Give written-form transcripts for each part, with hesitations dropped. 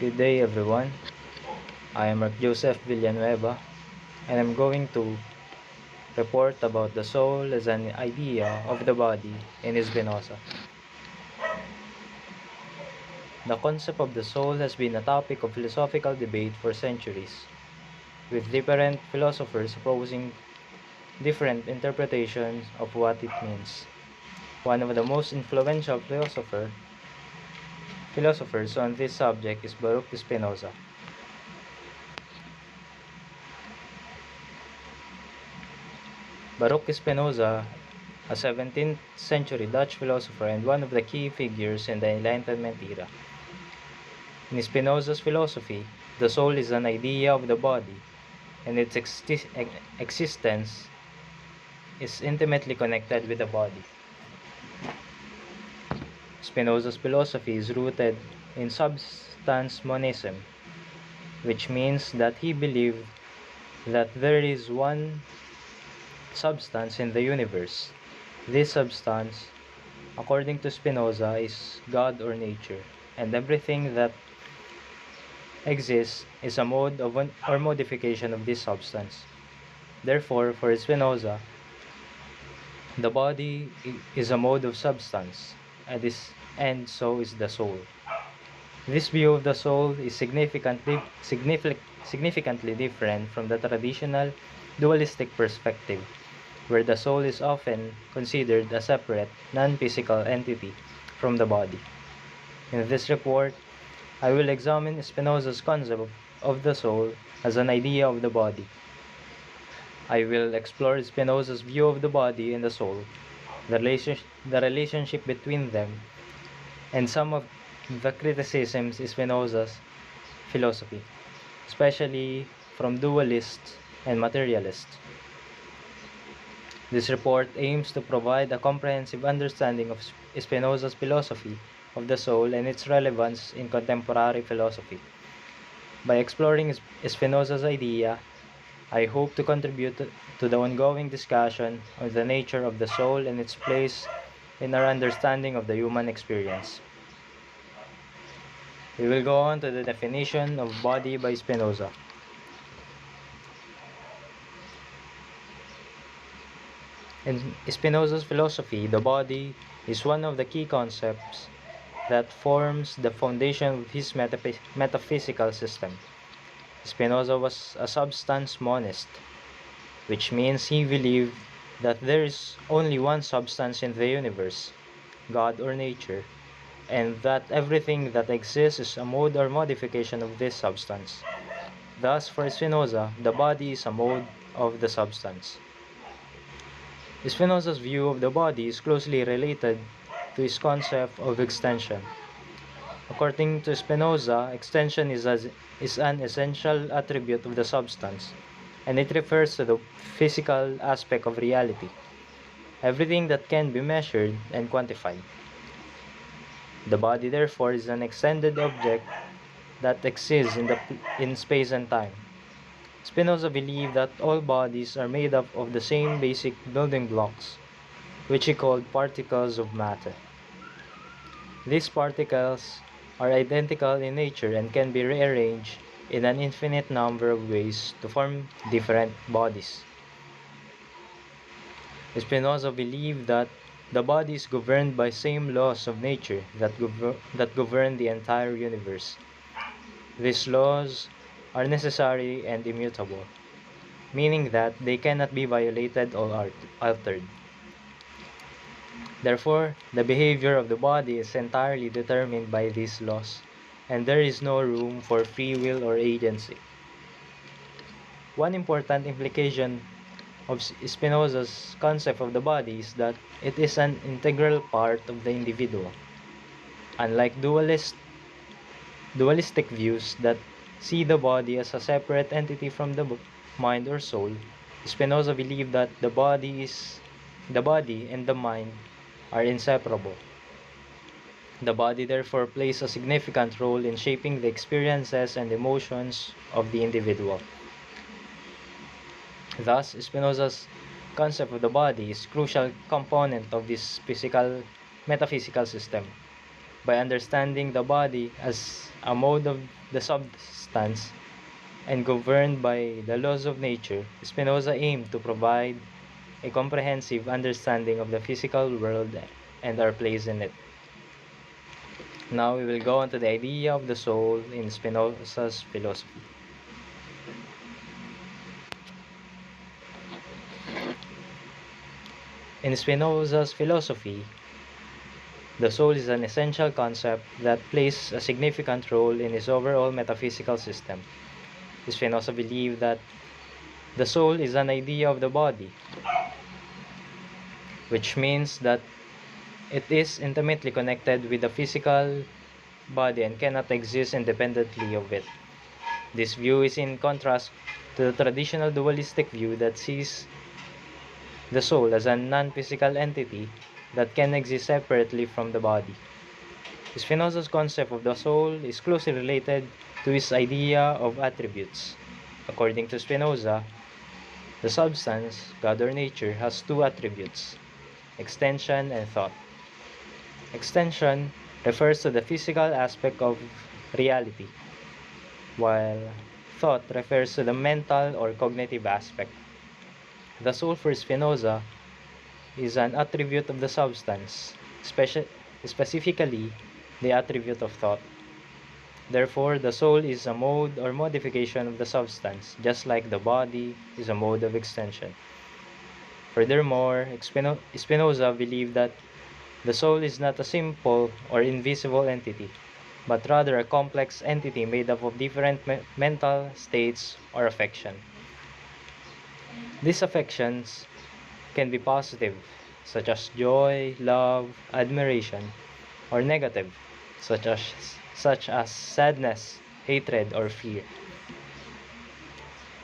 Good day, everyone. I am Mark Joseph Villanueva, and I'm going to report about the soul as an idea of the body in Spinoza. The concept of the soul has been a topic of philosophical debate for centuries, with different philosophers proposing different interpretations of what it means. One of the most influential philosophers on this subject is Baruch Spinoza. Baruch Spinoza, a 17th century Dutch philosopher and one of the key figures in the Enlightenment era. In Spinoza's philosophy, the soul is an idea of the body, and its existence is intimately connected with the body. Spinoza's philosophy is rooted in substance monism, which means that he believed that there is one substance in the universe. This substance, according to Spinoza, is God or nature, and everything that exists is a mode of or modification of this substance. Therefore, for Spinoza, the body is a mode of substance, and so is the soul. This view of the soul is significantly different from the traditional dualistic perspective, where the soul is often considered a separate, non-physical entity from the body. In this report, I will examine Spinoza's concept of the soul as an idea of the body. I will explore Spinoza's view of the body and the soul, the relationship between them, and some of the criticisms in Spinoza's philosophy, especially from dualists and materialists. This report aims to provide a comprehensive understanding of Spinoza's philosophy of the soul and its relevance in contemporary philosophy. By exploring Spinoza's idea, I hope to contribute to the ongoing discussion on the nature of the soul and its place in our understanding of the human experience. We will go on to the definition of body by Spinoza. In Spinoza's philosophy, the body is one of the key concepts that forms the foundation of his metaphysical system. Spinoza was a substance monist, which means he believed that there is only one substance in the universe, God or nature, and that everything that exists is a mode or modification of this substance. Thus, for Spinoza, the body is a mode of the substance. Spinoza's view of the body is closely related to his concept of extension. According to Spinoza, extension is an essential attribute of the substance, and it refers to the physical aspect of reality, everything that can be measured and quantified. The body, therefore, is an extended object that exists in space and time. Spinoza believed that all bodies are made up of the same basic building blocks, which he called particles of matter. These particles are identical in nature and can be rearranged in an infinite number of ways to form different bodies. Spinoza believed that the body is governed by same laws of nature that govern the entire universe. These laws are necessary and immutable, meaning that they cannot be violated or altered. Therefore, the behavior of the body is entirely determined by these laws, and there is no room for free will or agency. One important implication of Spinoza's concept of the body is that it is an integral part of the individual. Unlike dualistic views that see the body as a separate entity from the mind or soul, Spinoza believed that the body and the mind are inseparable. The body therefore plays a significant role in shaping the experiences and emotions of the individual. Thus, Spinoza's concept of the body is a crucial component of this metaphysical system. By understanding the body as a mode of the substance and governed by the laws of nature, Spinoza aimed to provide a comprehensive understanding of the physical world and our place in it. Now we will go on to the idea of the soul in Spinoza's philosophy. In Spinoza's philosophy, the soul is an essential concept that plays a significant role in his overall metaphysical system. Spinoza believed that the soul is an idea of the body, which means that it is intimately connected with the physical body and cannot exist independently of it. This view is in contrast to the traditional dualistic view that sees the soul as a non-physical entity that can exist separately from the body. Spinoza's concept of the soul is closely related to his idea of attributes. According to Spinoza, the substance, God or nature, has two attributes: extension and thought. Extension refers to the physical aspect of reality, while thought refers to the mental or cognitive aspect. The soul for Spinoza is an attribute of the substance, specifically the attribute of thought. Therefore, the soul is a mode or modification of the substance, just like the body is a mode of extension. Furthermore, Spinoza believed that the soul is not a simple or invisible entity, but rather a complex entity made up of different mental states or affection. These affections can be positive, such as joy, love, admiration, or negative, such as sadness, hatred, or fear.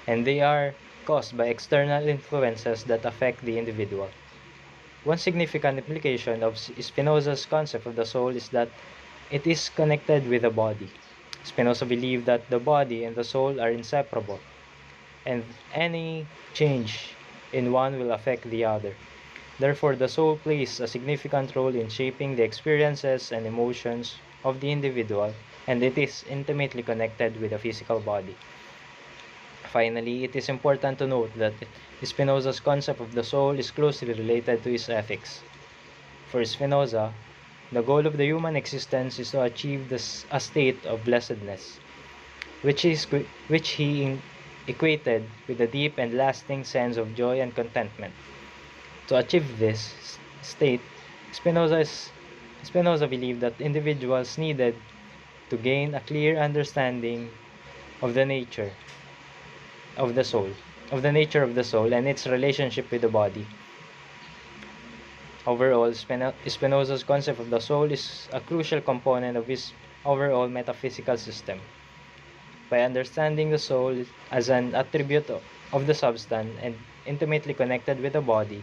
And they are caused by external influences that affect the individual. One significant implication of Spinoza's concept of the soul is that it is connected with the body. Spinoza believed that the body and the soul are inseparable, and any change in one will affect the other. Therefore, the soul plays a significant role in shaping the experiences and emotions of the individual, and it is intimately connected with the physical body. Finally, it is important to note that Spinoza's concept of the soul is closely related to his ethics. For Spinoza, the goal of the human existence is to achieve a state of blessedness, which he equated with a deep and lasting sense of joy and contentment. To achieve this state, Spinoza believed that individuals needed to gain a clear understanding of the nature of the soul, and its relationship with the body. Overall, Spinoza's concept of the soul is a crucial component of his overall metaphysical system. By understanding the soul as an attribute of the substance and intimately connected with the body,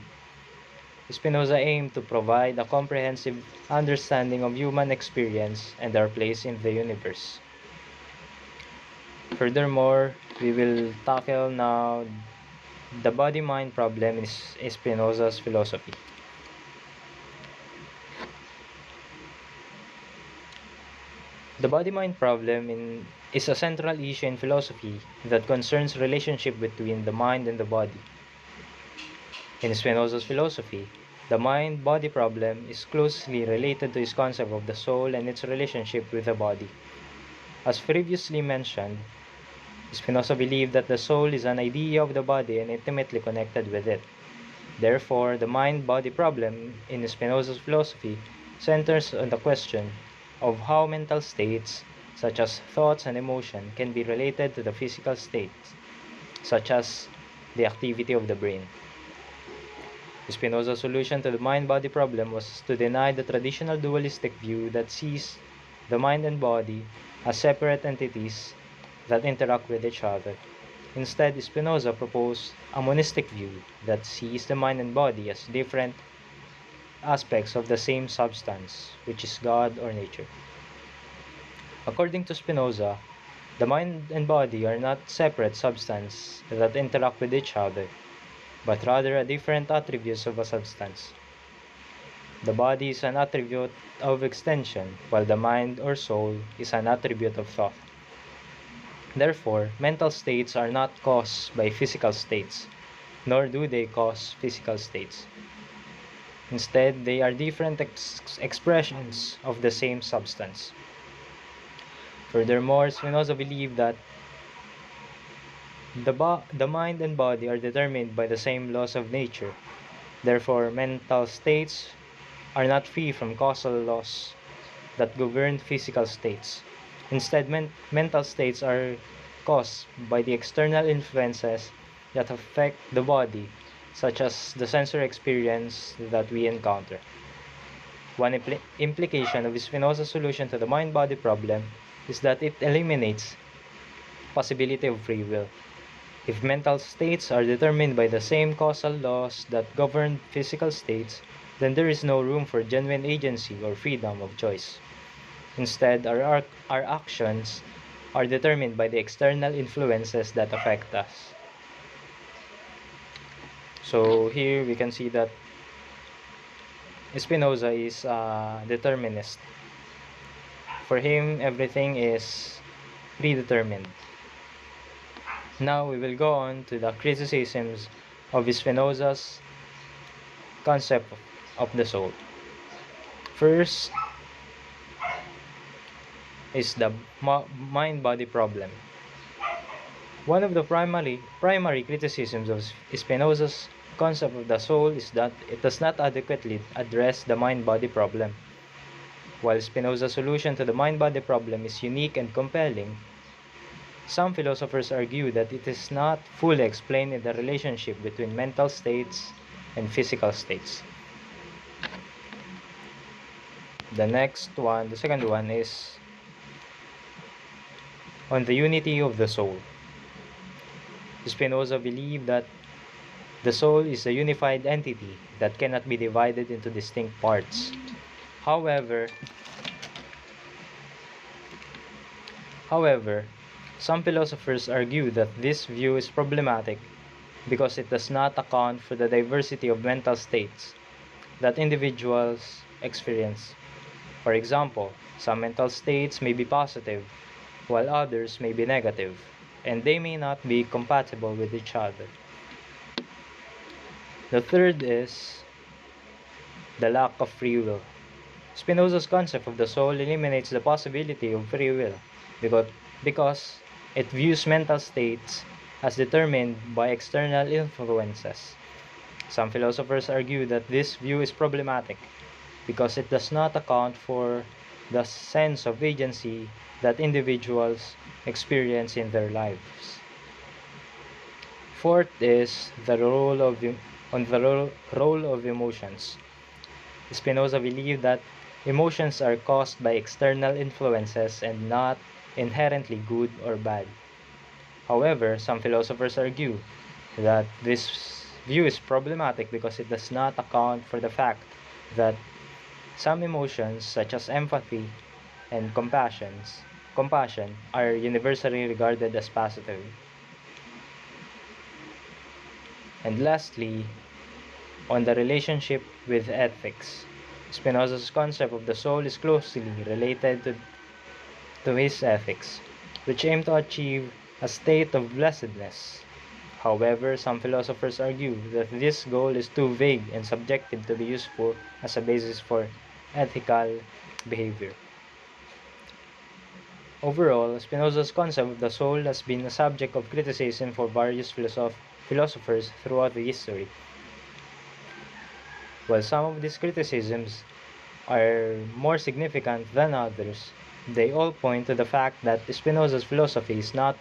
Spinoza aimed to provide a comprehensive understanding of human experience and our place in the universe. Furthermore, we will tackle now the body-mind problem in Spinoza's philosophy. The body-mind problem is a central issue in philosophy that concerns relationship between the mind and the body. In Spinoza's philosophy, the mind-body problem is closely related to his concept of the soul and its relationship with the body. As previously mentioned, Spinoza believed that the soul is an idea of the body and intimately connected with it. Therefore, the mind-body problem in Spinoza's philosophy centers on the question of how mental states, such as thoughts and emotion, can be related to the physical states, such as the activity of the brain. Spinoza's solution to the mind-body problem was to deny the traditional dualistic view that sees the mind and body as separate entities that interact with each other. Instead, Spinoza proposed a monistic view that sees the mind and body as different aspects of the same substance, which is God or nature. According to Spinoza, the mind and body are not separate substances that interact with each other, but rather different attributes of a substance. The body is an attribute of extension, while the mind or soul is an attribute of thought. Therefore, mental states are not caused by physical states, nor do they cause physical states. Instead, they are different expressions of the same substance. Furthermore, Spinoza believed that the mind and body are determined by the same laws of nature. Therefore, mental states are not free from causal laws that govern physical states. Instead, mental states are caused by the external influences that affect the body, such as the sensory experience that we encounter. One implication of Spinoza's solution to the mind-body problem is that it eliminates possibility of free will. If mental states are determined by the same causal laws that govern physical states, then there is no room for genuine agency or freedom of choice. Instead, our actions are determined by the external influences that affect us. So here we can see that Spinoza is a determinist. For him, everything is predetermined. Now we will go on to the criticisms of Spinoza's concept of the soul. First is the mind-body problem. One of the primary criticisms of Spinoza's concept of the soul is that it does not adequately address the mind-body problem. While Spinoza's solution to the mind-body problem is unique and compelling, some philosophers argue that it is not fully explained in the relationship between mental states and physical states. The second one is on the unity of the soul. Spinoza believed that the soul is a unified entity that cannot be divided into distinct parts. However, some philosophers argue that this view is problematic because it does not account for the diversity of mental states that individuals experience. For example, some mental states may be positive, while others may be negative, and they may not be compatible with each other. The third is the lack of free will. Spinoza's concept of the soul eliminates the possibility of free will because it views mental states as determined by external influences. Some philosophers argue that this view is problematic because it does not account for the sense of agency that individuals experience in their lives. Fourth is the role of emotions. Spinoza believed that emotions are caused by external influences and not inherently good or bad. However, some philosophers argue that this view is problematic because it does not account for the fact that some emotions, such as empathy and compassion, are universally regarded as positive. And lastly, on the relationship with ethics. Spinoza's concept of the soul is closely related to his ethics, which aim to achieve a state of blessedness. However, some philosophers argue that this goal is too vague and subjective to be useful as a basis for ethical behavior. Overall, Spinoza's concept of the soul has been a subject of criticism for various philosophers throughout history. While some of these criticisms are more significant than others, they all point to the fact that Spinoza's philosophy is not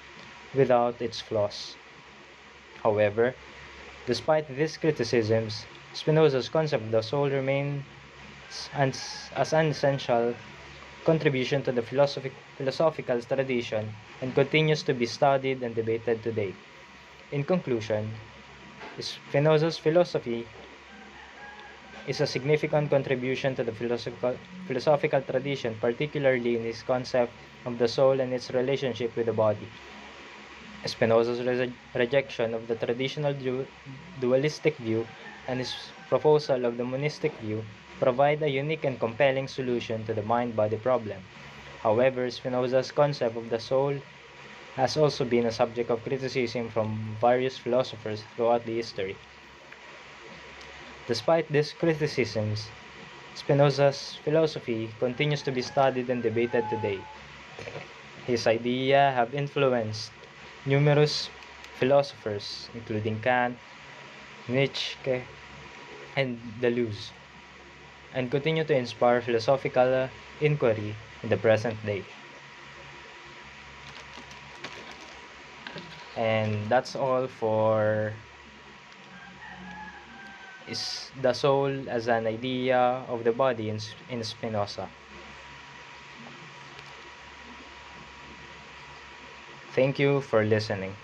without its flaws. However, despite these criticisms, Spinoza's concept of the soul remains as an essential contribution to the philosophical tradition and continues to be studied and debated today. In conclusion, Spinoza's philosophy is a significant contribution to the philosophical tradition, particularly in his concept of the soul and its relationship with the body. Spinoza's rejection of the traditional dualistic view and his proposal of the monistic view provide a unique and compelling solution to the mind-body problem. However, Spinoza's concept of the soul has also been a subject of criticism from various philosophers throughout the history. Despite these criticisms, Spinoza's philosophy continues to be studied and debated today. His ideas have influenced numerous philosophers, including Kant, Nietzsche, and Deleuze, and continue to inspire philosophical inquiry in the present day. And that's all for is the soul as an idea of the body in Spinoza. Thank you for listening.